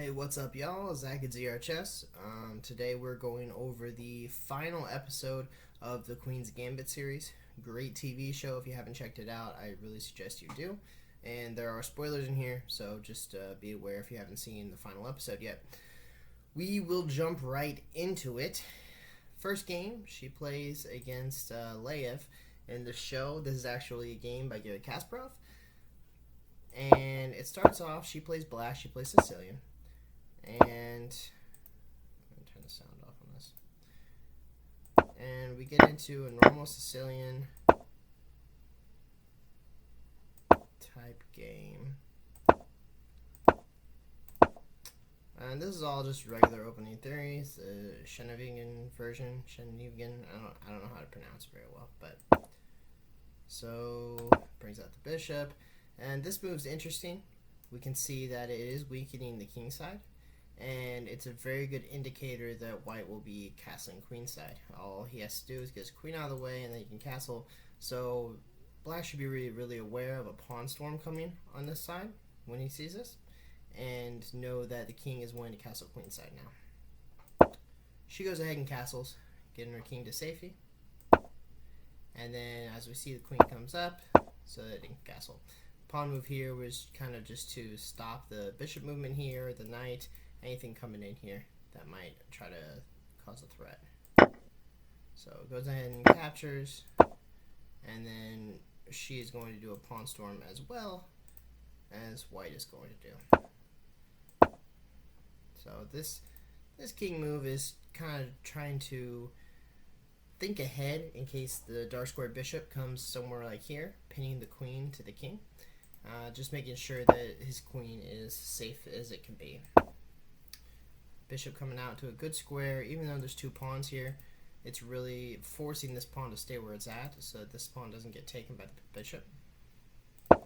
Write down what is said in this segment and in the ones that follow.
Hey, what's up, y'all? Zach at ZRHS. Today we're going over the final episode of the Queen's Gambit series. Great TV show. If you haven't checked it out, I really suggest you do. And there are spoilers in here, so just be aware if you haven't seen the final episode yet. We will jump right into it. First game, she plays against Leev in the show. This is actually a game by Garry Kasparov. And it starts off, she plays Black, she plays Sicilian. And I'm going to turn the sound off on this. And we get into a normal Sicilian type game. And this is all just regular opening theories. The Scandinavian version. Scandinavian. I don't know how to pronounce it very well, but so brings out the bishop. And this move's interesting. We can see that it is weakening the king side. And it's a very good indicator that white will be castling queenside. All he has to do is get his queen out of the way, and then he can castle. So black should be really aware of a pawn storm coming on this side when he sees this, and know that the king is going to castle queenside now. She goes ahead and castles, getting her king to safety. And then as we see, the queen comes up, so that it can castle. Pawn move here was kind of just to stop the bishop movement here, the knight, anything coming in here that might try to cause a threat. So it goes ahead and captures, and then she is going to do a pawn storm as well as white is going to do. So this king move is kind of trying to think ahead in case the dark square bishop comes somewhere like here, pinning the queen to the king. Just making sure that his queen is safe as it can be. Bishop coming out to a good square. Even though there's two pawns here, it's really forcing this pawn to stay where it's at so that this pawn doesn't get taken by the bishop. And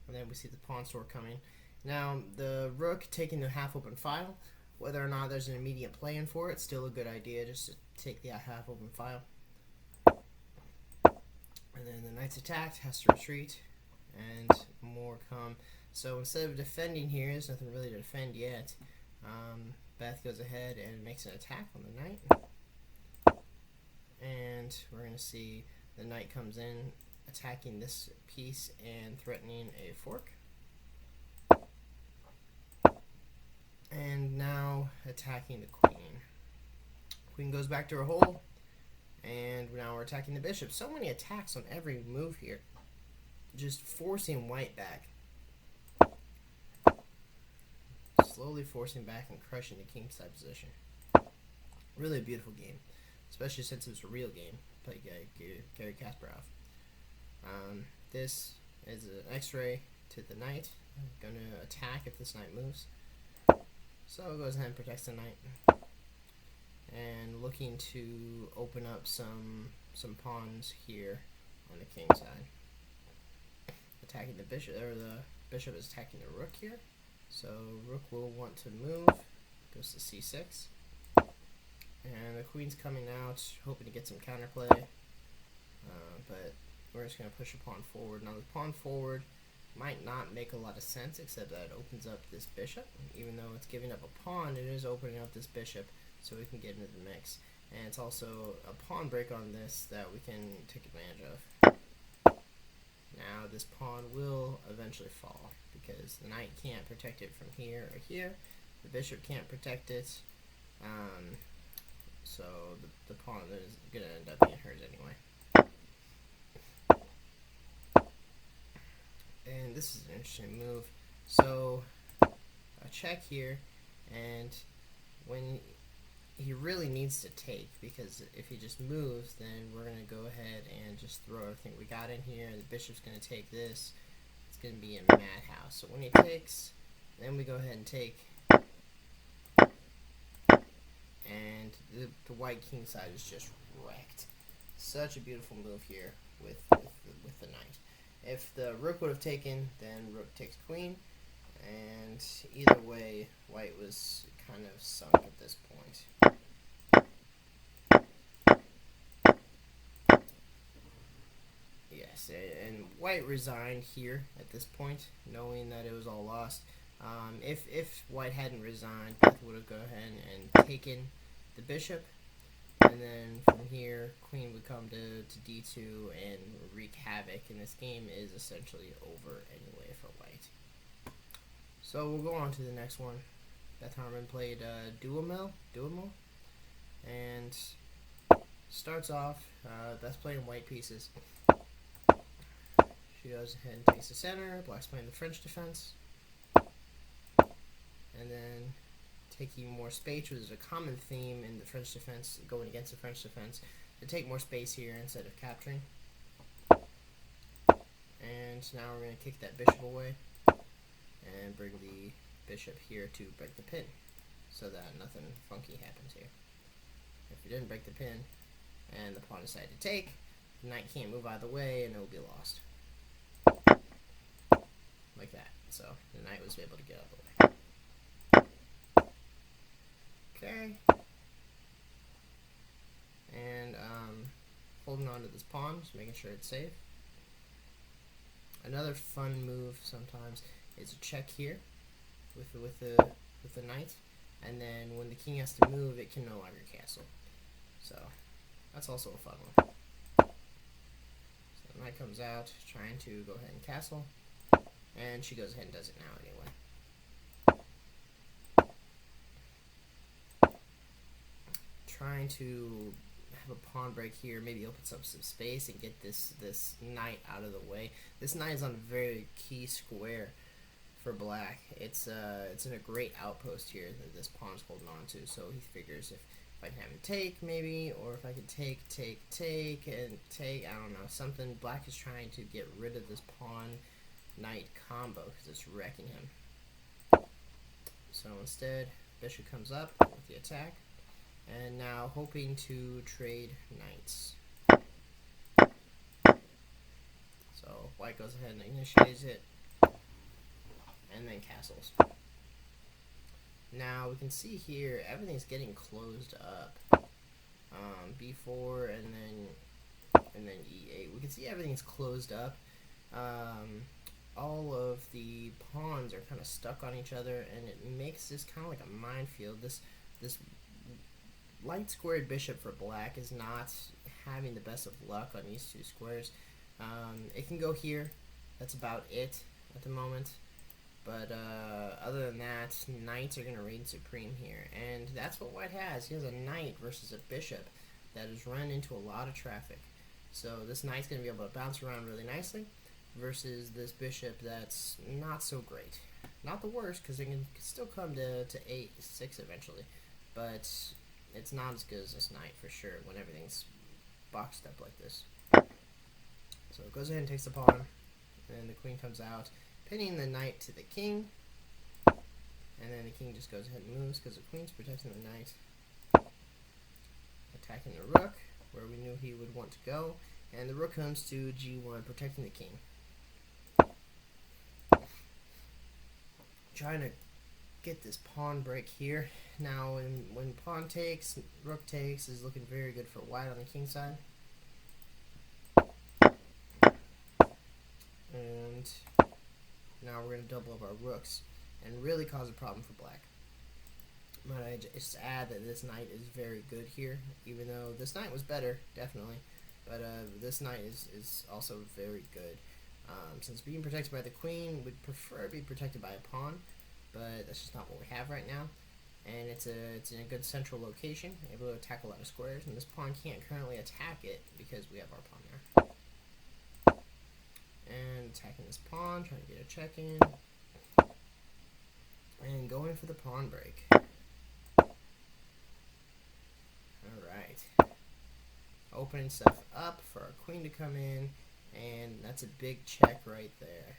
then we see the pawn store coming. Now, the rook taking the half-open file. Whether or not there's an immediate plan for it, it's still a good idea just to take the half-open file. And then the knight's attacked, has to retreat, and more come. So instead of defending here, there's nothing really to defend yet. Beth goes ahead and makes an attack on the knight. And we're going to see the knight comes in, attacking this piece and threatening a fork. And now attacking the queen. Queen goes back to her hole. And now we're attacking the bishop. So many attacks on every move here. Just forcing white back. Slowly forcing back and crushing the king side position. Really a beautiful game, especially since it's a real game played by Garry Kasparov. This is an X-ray to the knight. I'm going to attack if this knight moves. So it goes ahead and protects the knight. And looking to open up some pawns here on the king side. Attacking the bishop, or the bishop is attacking the rook here. So rook will want to move, goes to c6, and the queen's coming out, hoping to get some counterplay, but we're just going to push a pawn forward. Now the pawn forward might not make a lot of sense, except that it opens up this bishop. Even though it's giving up a pawn, it is opening up this bishop, so we can get into the mix. And it's also a pawn break on this that we can take advantage of. Now this pawn will eventually fall, because the knight can't protect it from here or here. The bishop can't protect it. So the pawn is going to end up being hers anyway. And this is an interesting move. So a check here, and when he really needs to take, because if he just moves, then we're going to go ahead and just throw everything we got in here, and the bishop's going to take this. It's going to be a madhouse. So when he takes, then we go ahead and take, and the white king side is just wrecked. Such a beautiful move here with the knight. If the rook would have taken, then rook takes queen, and either way, white was kind of sunk at this point. Yes, and white resigned here at this point, knowing that it was all lost. If white hadn't resigned, Beth would have gone ahead and taken the bishop, and then from here, queen would come to d2 and wreak havoc, and this game is essentially over anyway for white. So we'll go on to the next one. Beth Harmon played Duomel, and starts off, Beth's playing white pieces. She goes ahead and takes the center, black's playing the French defense, and then taking more space, which is a common theme in the French defense, going against the French defense, to take more space here instead of capturing. And now we're going to kick that bishop away and bring the bishop here to break the pin, so that nothing funky happens here. If we didn't break the pin and the pawn decided to take, the knight can't move out of the way and it will be lost. Like that. So the knight was able to get out of the way. Okay. And holding on to this pawn, just making sure it's safe. Another fun move sometimes is a check here with the knight, and then when the king has to move, it can no longer castle. So that's also a fun one. So the knight comes out, trying to go ahead and castle, and she goes ahead and does it now anyway. Trying to have a pawn break here, maybe open up some space and get this knight out of the way. This knight is on a very key square for black. It's in a great outpost here that this pawn's holding on to. So he figures if I can have him take maybe, or if I can take, and take, I don't know, something. Black is trying to get rid of this pawn knight combo because it's wrecking him. So instead, bishop comes up with the attack. And now hoping to trade knights. So white goes ahead and initiates it, and then castles. Now we can see here everything's getting closed up. B4 and then E8. We can see everything's closed up. All of the pawns are kind of stuck on each other, and it makes this kind of like a minefield. This light squared bishop for black is not having the best of luck on these two squares. It can go here. That's about it at the moment. But other than that, knights are going to reign supreme here. And that's what white has. He has a knight versus a bishop that has run into a lot of traffic. So this knight's going to be able to bounce around really nicely versus this bishop that's not so great. Not the worst, because it can still come to 8-6 eventually. But it's not as good as this knight for sure when everything's boxed up like this. So it goes ahead and takes the pawn, and the queen comes out, pinning the knight to the king, and then the king just goes ahead and moves because the queen's protecting the knight, attacking the rook where we knew he would want to go, and the rook comes to g1, protecting the king. Trying to get this pawn break here. Now when pawn takes, rook takes is looking very good for white on the king side. And now we're going to double up our rooks and really cause a problem for black. But I just add that this knight is very good here, even though this knight was better, definitely. But this knight is also very good. Since being protected by the queen, we'd prefer to be protected by a pawn, but that's just not what we have right now. And it's in a good central location, able to attack a lot of squares, and this pawn can't currently attack it because we have our pawn there. And attacking this pawn, trying to get a check in, and going for the pawn break. Alright. Opening stuff up for our queen to come in, and that's a big check right there.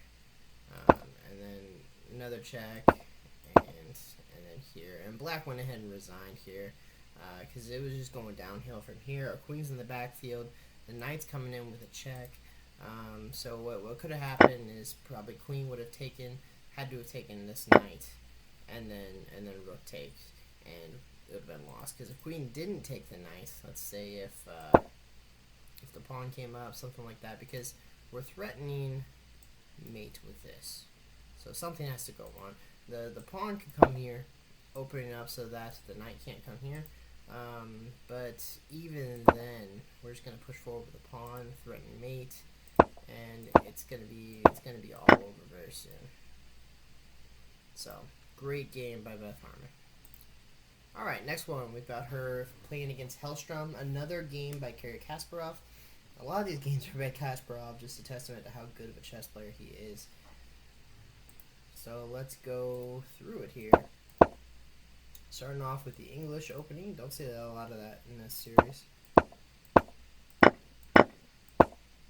And then another check, and then here. And black went ahead and resigned here, because it was just going downhill from here. Our queen's in the backfield, the knight's coming in with a check. So what could have happened is probably queen would have had to have taken this knight, and then rook takes, and it would have been lost. Because if queen didn't take the knight, let's say if the pawn came up, something like that, because we're threatening mate with this, so something has to go on. The pawn can come here, opening up so that the knight can't come here. But even then, we're just gonna push forward with the pawn, threaten mate, and it's gonna be all over very soon. So great game by Beth Harmon. All right, next one we've got her playing against Hellstrom, another game by Garry Kasparov. A lot of these games are by Kasparov, just a testament to how good of a chess player he is. So let's go through it here. Starting off with the English opening. Don't see a lot of that in this series.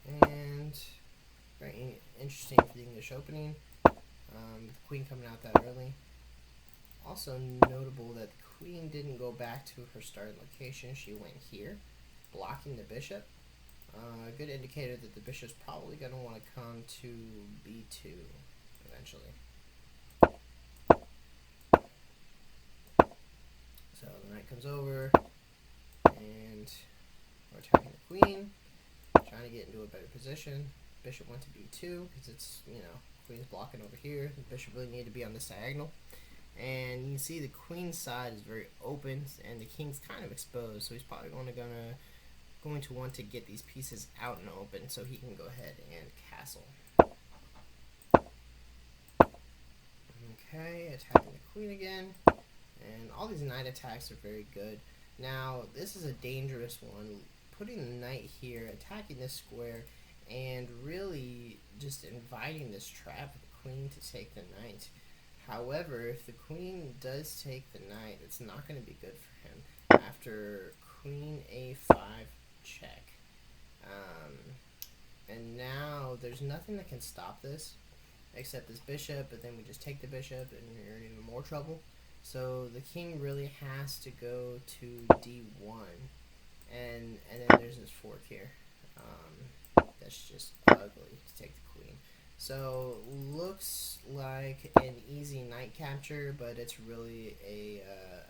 And very interesting for the English opening. The queen coming out that early. Also notable that the queen didn't go back to her starting location. She went here, blocking the bishop. A good indicator that the bishop's probably going to want to come to b2 eventually. So the knight comes over, and we're attacking the queen, trying to get into a better position. Bishop went to b2 because it's, queen's blocking over here. The bishop really needed to be on this diagonal. And you can see the queen's side is very open, and the king's kind of exposed, so he's probably going to want to get these pieces out and open so he can go ahead and castle. Okay, attacking the queen again. And all these knight attacks are very good. Now, this is a dangerous one. Putting the knight here, attacking this square, and really just inviting this trap of the queen to take the knight. However, if the queen does take the knight, it's not going to be good for him. After queen a5 check. And now there's nothing that can stop this except this bishop, but then we just take the bishop and you're in even more trouble. So the king really has to go to d1, and then there's this fork here. That's just ugly to take the queen. So looks like an easy knight capture, but it's really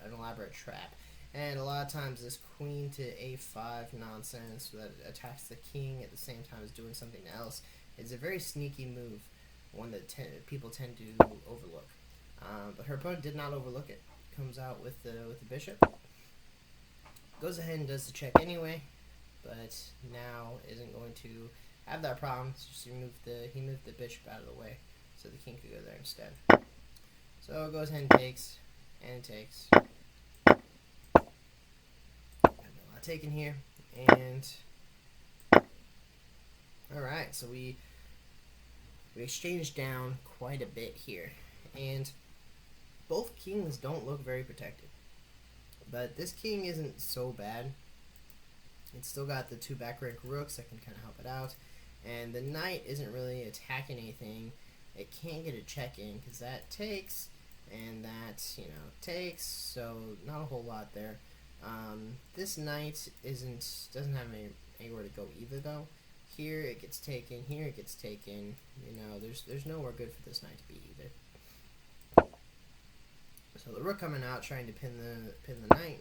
an elaborate trap. And a lot of times this queen to a5 nonsense that attacks the king at the same time as doing something else is a very sneaky move, one that people tend to overlook. But her opponent did not overlook it. Comes out with the bishop. Goes ahead and does the check anyway, but now isn't going to have that problem. So just he moved the bishop out of the way, so the king could go there instead. So it goes ahead and takes, and takes. A lot taken here, and all right. So we exchanged down quite a bit here, and both kings don't look very protected. But this king isn't so bad. It's still got the two back rank rooks that can kind of help it out. And the knight isn't really attacking anything. It can't get a check in because that takes, and that, takes. So not a whole lot there. This knight doesn't have anywhere to go either though. Here it gets taken, here it gets taken. There's nowhere good for this knight to be either. So the rook coming out, trying to pin the knight,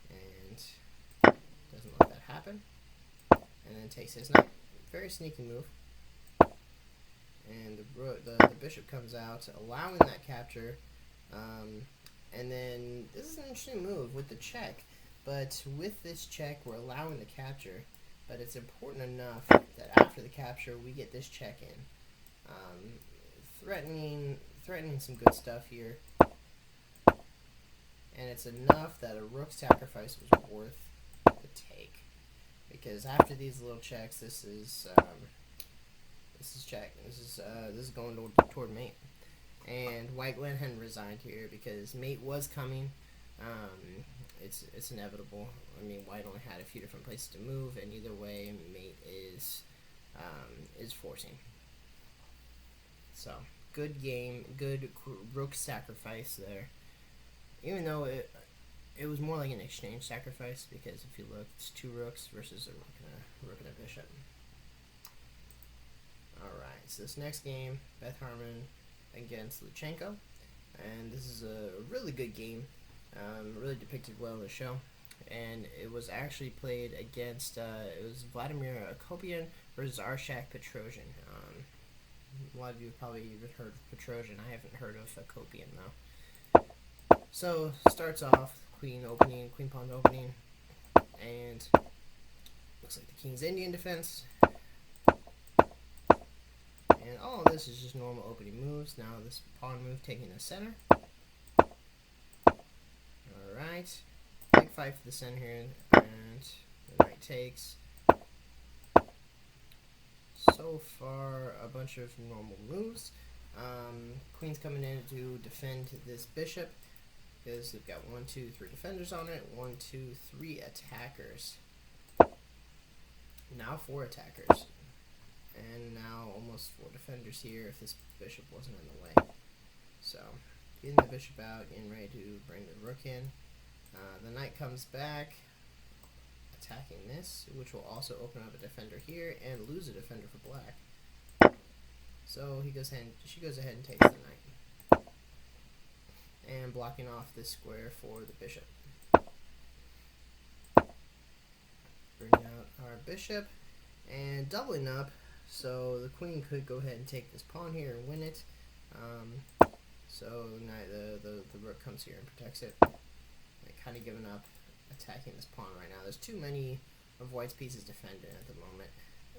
and doesn't let that happen. And then takes his knight. Very sneaky move. And the bishop comes out, allowing that capture. And then this is an interesting move with the check. But with this check, we're allowing the capture. But it's important enough that after the capture, we get this check in. Threatening some good stuff here. And it's enough that a rook sacrifice was worth the take, because after these little checks, this is check. This is going toward mate, and white went ahead and resigned here because mate was coming. It's inevitable. I mean, white only had a few different places to move, and either way, mate is forcing. So good game, good rook sacrifice there. Even though it was more like an exchange sacrifice, because if you look, it's two rooks versus a rook and a bishop. Alright, so this next game, Beth Harmon against Luchenko. And this is a really good game, really depicted well in the show. And it was actually played against, it was Vladimir Akopian versus Arshak Petrosian. A lot of you have probably even heard of Petrosian. I haven't heard of Copian though. So starts off queen opening, queen pawn opening, and looks like the king's Indian defense. And all of this is just normal opening moves. Now this pawn move taking the center. Alright. Big fight for the center here, and the knight takes. So far, a bunch of normal moves. Queen's coming in to defend this bishop, because they've got 1, 2, 3 defenders on it. 1, 2, 3 attackers. Now 4 attackers. And now almost 4 defenders here if this bishop wasn't in the way. So, getting the bishop out, getting ready to bring the rook in. The knight comes back, attacking this, which will also open up a defender here and lose a defender for black. So she goes ahead and takes the knight, and blocking off this square for the bishop. Bring out our bishop and doubling up, so the queen could go ahead and take this pawn here and win it. So now the rook comes here and protects it. Kind of giving up attacking this pawn right now. There's too many of white's pieces defending at the moment.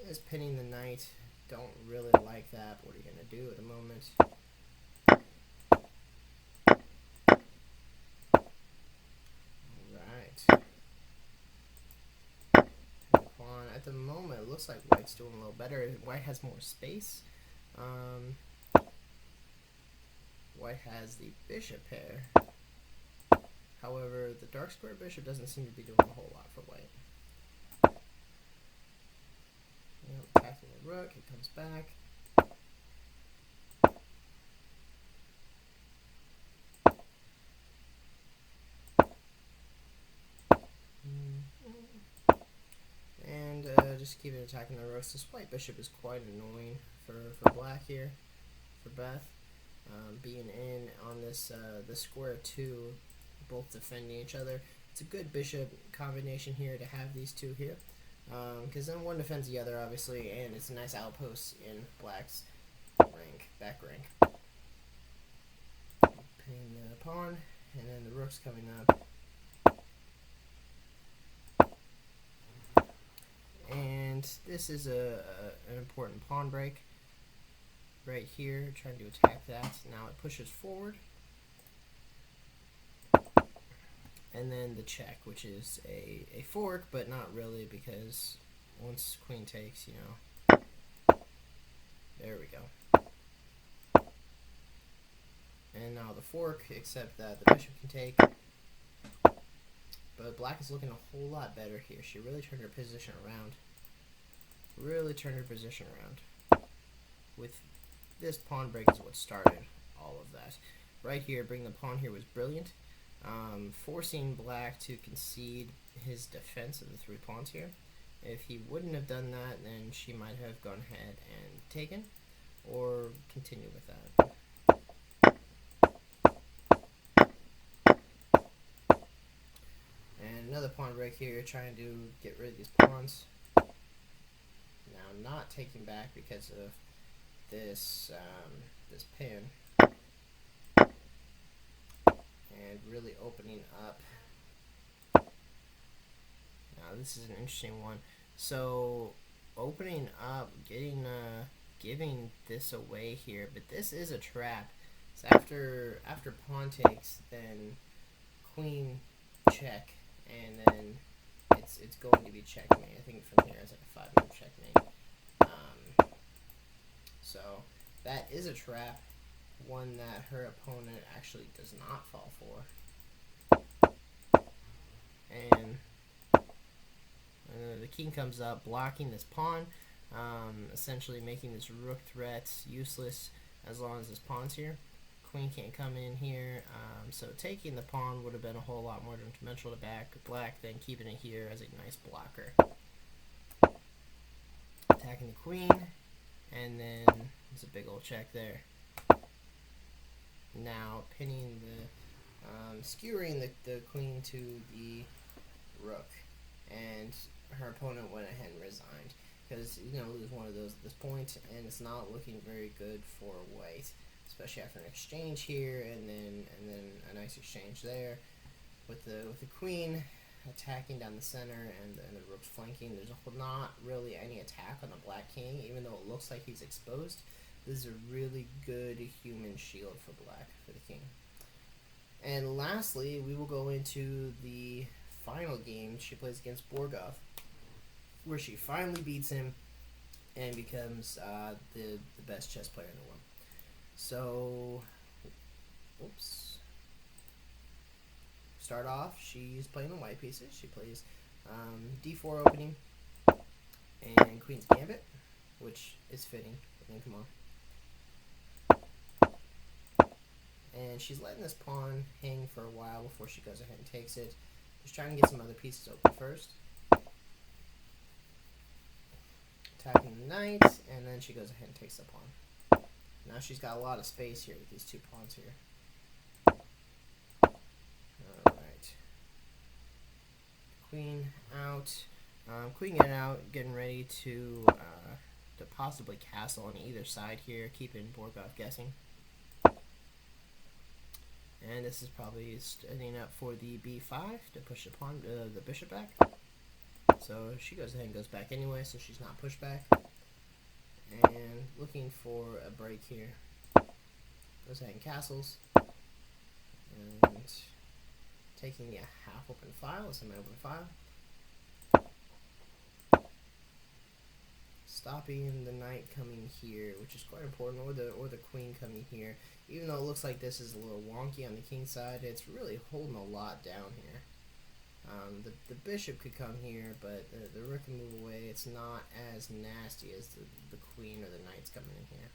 Is pinning the knight. Don't really like that. What are you going to do at the moment? Alright. Pawn. At the moment, it looks like white's doing a little better. White has more space. White has the bishop pair. However, the dark square bishop doesn't seem to be doing a whole lot for white. Attacking the rook, it comes back. And just keep it attacking the rooks. This white bishop is quite annoying for black here, for Beth. Being in on this square 2, both defending each other. It's a good bishop combination here to have these two here, because then one defends the other, obviously, and it's a nice outpost in black's back rank. Pinning the pawn, and then the rook's coming up. And this is an important pawn break right here, trying to attack that. Now it pushes forward. And then the check, which is a fork, but not really, because once queen takes, you know, there we go. And now the fork, except that the bishop can take. But black is looking a whole lot better here. She really turned her position around. With this pawn break is what started all of that. Right here, bringing the pawn here was brilliant. Forcing black to concede his defense of the 3 pawns here. If he wouldn't have done that, then she might have gone ahead and taken, or continue with that. And another pawn break here, trying to get rid of these pawns. Now not taking back because of this this pin. And really opening up. Now this is an interesting one. So opening up, giving this away here, but this is a trap. So after pawn takes, then queen check, and then it's going to be checkmate. I think from here it's like a 5-move checkmate. So that is a trap. One that her opponent actually does not fall for. And the king comes up, blocking this pawn, essentially making this rook threat useless as long as this pawn's here. Queen can't come in here, so taking the pawn would have been a whole lot more detrimental to black than keeping it here as a nice blocker. Attacking the queen, and then there's a big old check there. Now pinning skewering the queen to the rook, and her opponent went ahead and resigned. because he's going to lose one of those at this point, and it's not looking very good for white, especially after an exchange here, and then a nice exchange there with the queen attacking down the center and the rook's flanking. There's not really any attack on the black king, even though it looks like he's exposed. This is a really good human shield for black, for the king. And lastly, we will go into the final game she plays against Borgov, where she finally beats him and becomes the best chess player in the world. So, oops. Start off, she's playing the white pieces. She plays d4 opening and queen's gambit, which is fitting. I mean, come on. And she's letting this pawn hang for a while before she goes ahead and takes it. Just trying to get some other pieces open first. Attacking the knight, and then she goes ahead and takes the pawn. Now she's got a lot of space here with these two pawns here. Alright. Queen out. Queen getting out, getting ready to possibly castle on either side here, keeping Borgov guessing. And this is probably setting up for the b5 to push the pawn, the bishop back. So she goes ahead and goes back anyway, so she's not pushed back. And looking for a break here. Goes ahead and castles. And taking the half open file, a semi-open file. Stopping the knight coming here, which is quite important, or the queen coming here. Even though it looks like this is a little wonky on the king side, it's really holding a lot down here. The bishop could come here, but the rook can move away. It's not as nasty as the queen or the knight's coming in here.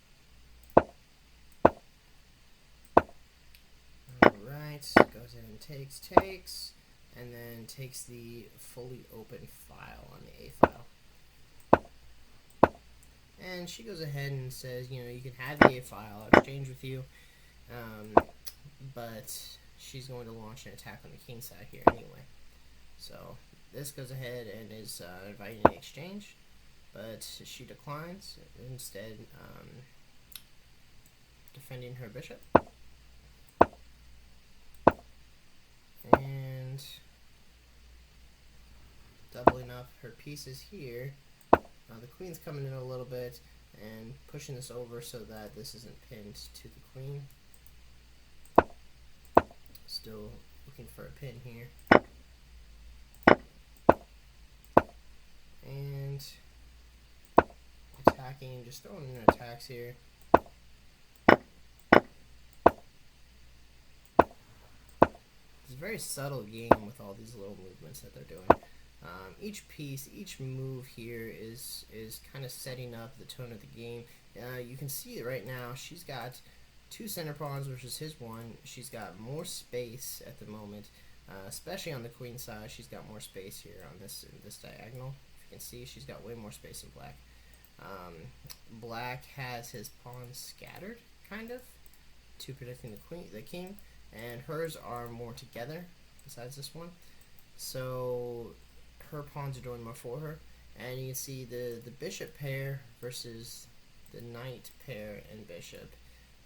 Alright, goes in and takes, and then takes the fully open file on the A file. And she goes ahead and says, you know, you can have the A file, I'll exchange with you, but she's going to launch an attack on the king side here anyway. So this goes ahead and is inviting the exchange, but she declines, instead defending her bishop. And doubling up her pieces here. The queen's coming in a little bit and pushing this over so that this isn't pinned to the queen. Still looking for a pin here. And attacking, just throwing in attacks here. It's a very subtle game with all these little movements that they're doing. Each piece, each move here is kind of setting up the tone of the game. You can see it right now. She's got two center pawns versus his one. She's got more space at the moment, especially on the queen side. She's got more space here on this diagonal. If you can see, she's got way more space than black. Black has his pawns scattered, kind of, to protecting the king, and hers are more together. Besides this one, so her pawns are doing more for her, and you can see the bishop pair versus the knight pair and bishop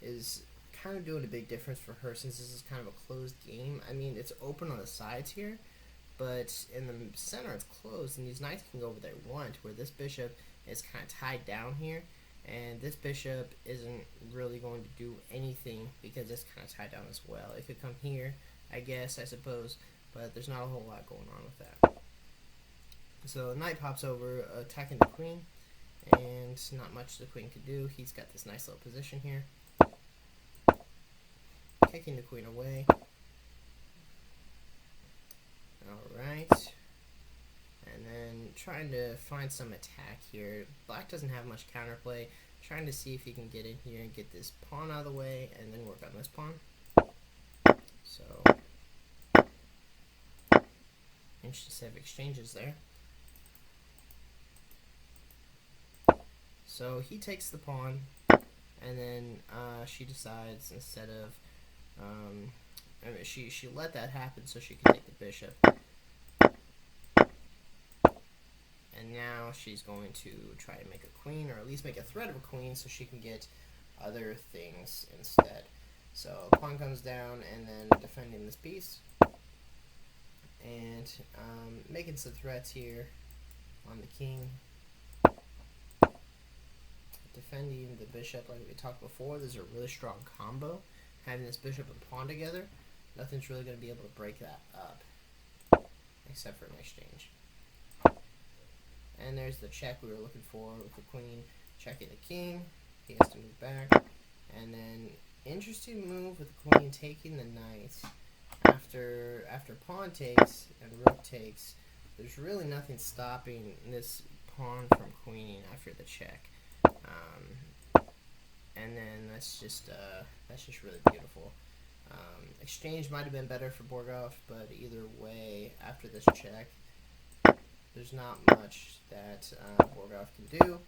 is kind of doing a big difference for her, since this is kind of a closed game. I mean, it's open on the sides here, but in the center it's closed, and these knights can go over there want, where this bishop is kind of tied down here, and this bishop isn't really going to do anything because it's kind of tied down as well. It could come here, I suppose, but there's not a whole lot going on with that. So knight pops over, attacking the queen, and not much the queen could do. He's got this nice little position here. Kicking the queen away. Alright. And then trying to find some attack here. Black doesn't have much counterplay. Trying to see if he can get in here and get this pawn out of the way, and then work on this pawn. So, interesting set of exchanges there. So he takes the pawn, and then she decides, instead of, I mean, she let that happen so she could take the bishop, and And now she's going to try to make a queen, or at least make a threat of a queen, so she can get other things instead. So pawn comes down, and then defending this piece, and making some threats here on the king. Defending the bishop, like we talked before. This is a really strong combo. Having this bishop and pawn together, nothing's really going to be able to break that up, except for an exchange. And there's the check we were looking for with the queen checking the king. He has to move back. And then interesting move with the queen taking the knight. After pawn takes and rook takes, there's really nothing stopping this pawn from queening after the check. And then that's just really beautiful. Exchange might have been better for Borgov, but either way, after this check, there's not much that Borgov can do,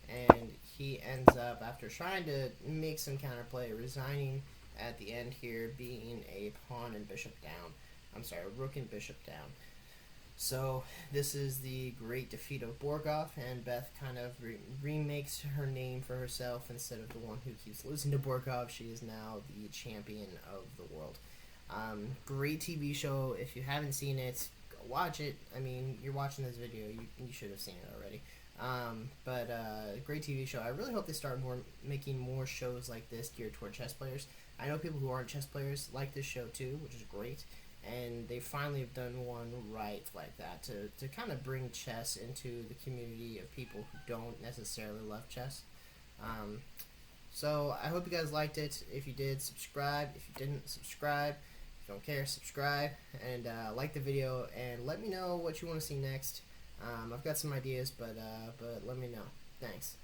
and he ends up, after trying to make some counterplay, resigning at the end here, being a pawn and bishop down. I'm sorry, rook and bishop down. So this is the great defeat of Borgov, and Beth kind of remakes her name for herself. Instead of the one who keeps losing to Borgov, she is now the champion of the world. Great TV show. If you haven't seen it, go watch it. I mean, you're watching this video, you should have seen it already. Great TV show. I really hope they start making more shows like this geared toward chess players. I know people who aren't chess players like this show too, which is great. And they finally have done one right like that to kind of bring chess into the community of people who don't necessarily love chess. So I hope you guys liked it. If you did, subscribe. If you didn't, subscribe. If you don't care, subscribe. And like the video, and let me know what you want to see next. I've got some ideas, but let me know. Thanks.